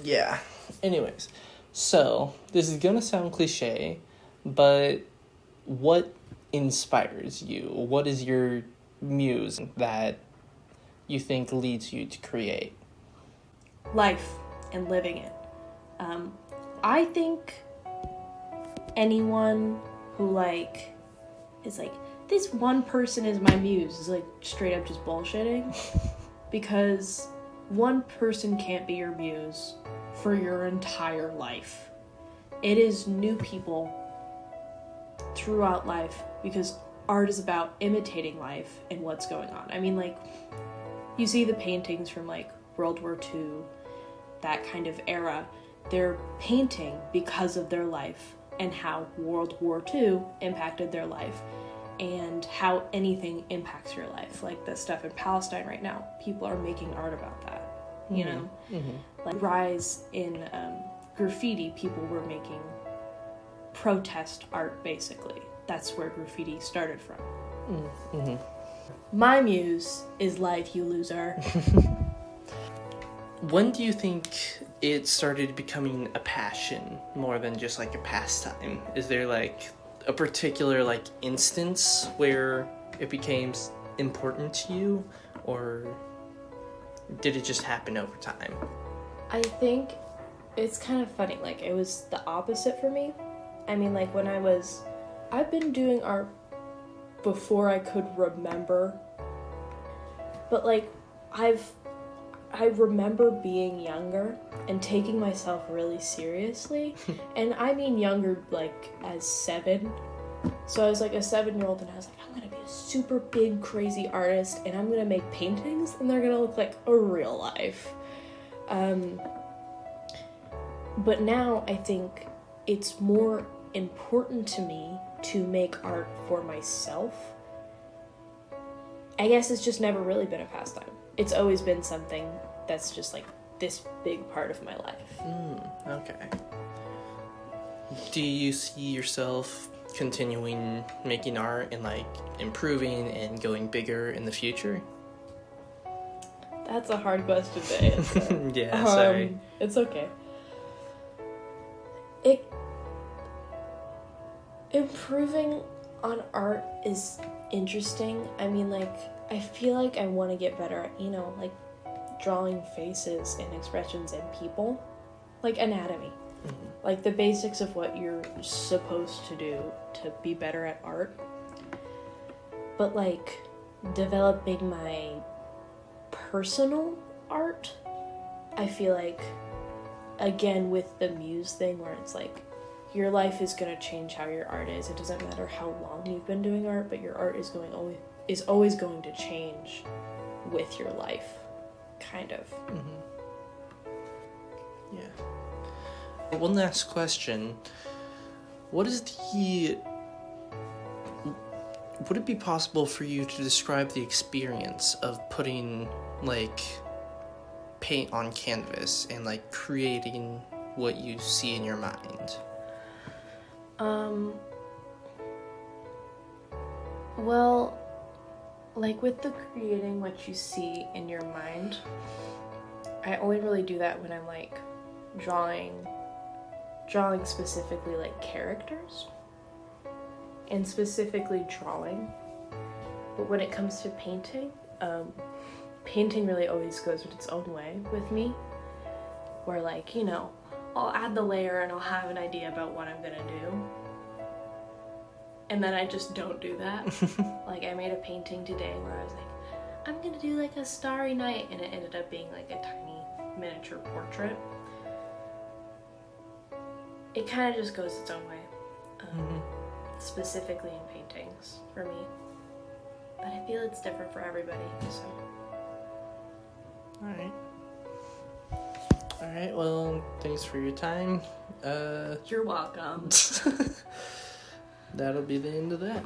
Yeah. Anyways, so this is gonna sound cliche, but what inspires you? What is your muse that you think leads you to create? Life and living it. I think anyone who like is like, this one person is my muse is like straight up just bullshitting. Because one person can't be your muse for your entire life. It is new people throughout life, because art is about imitating life and what's going on. I mean, like, you see the paintings from like World War II, that kind of era. They're painting because of their life and how World War II impacted their life and how anything impacts your life. Like the stuff in Palestine right now, people are making art about that, you know? Like rise in graffiti, people were making protest art, basically. That's where graffiti started from. My muse is life, you loser. When do you think it started becoming a passion more than just like a pastime? Is there like a particular like instance where it became important to you, or did it just happen over time? I think it's kind of funny. Like, it was the opposite for me. I mean, like, I've been doing art before I could remember. But, like, I remember being younger and taking myself really seriously. And I mean younger, like, as 7. So I was, like, a 7-year-old, and I was like, I'm gonna be a super big, crazy artist, and I'm gonna make paintings, and they're gonna look like a real life. But now I think it's more important to me to make art for myself. I guess it's just never really been a pastime. It's always been something that's just like this big part of my life. Okay. Do you see yourself continuing making art and like improving and going bigger in the future? That's a hard question to answer. Yeah, sorry. It's okay. Improving on art is interesting. I mean, like, I feel like I want to get better at, you know, like, drawing faces and expressions in people. Like, anatomy. Like, the basics of what you're supposed to do to be better at art. But, like, developing my personal art, I feel like, again, with the muse thing, where it's like, your life is going to change how your art is. It doesn't matter how long you've been doing art, but your art is always going to change with your life, kind of. Yeah. One last question. Would it be possible for you to describe the experience of putting, like, paint on canvas and, like, creating what you see in your mind? Well, like, with the creating what you see in your mind, I only really do that when I'm, like, drawing specifically, like, characters, and specifically drawing. But when it comes to painting, painting really always goes its own way with me, where, like, you know, I'll add the layer and I'll have an idea about what I'm gonna do, and then I just don't do that. Like, I made a painting today where I was like, I'm gonna do like a starry night, and it ended up being like a tiny miniature portrait. It kind of just goes its own way, specifically in paintings for me. But I feel it's different for everybody, so. Alright, well, thanks for your time. You're welcome. That'll be the end of that.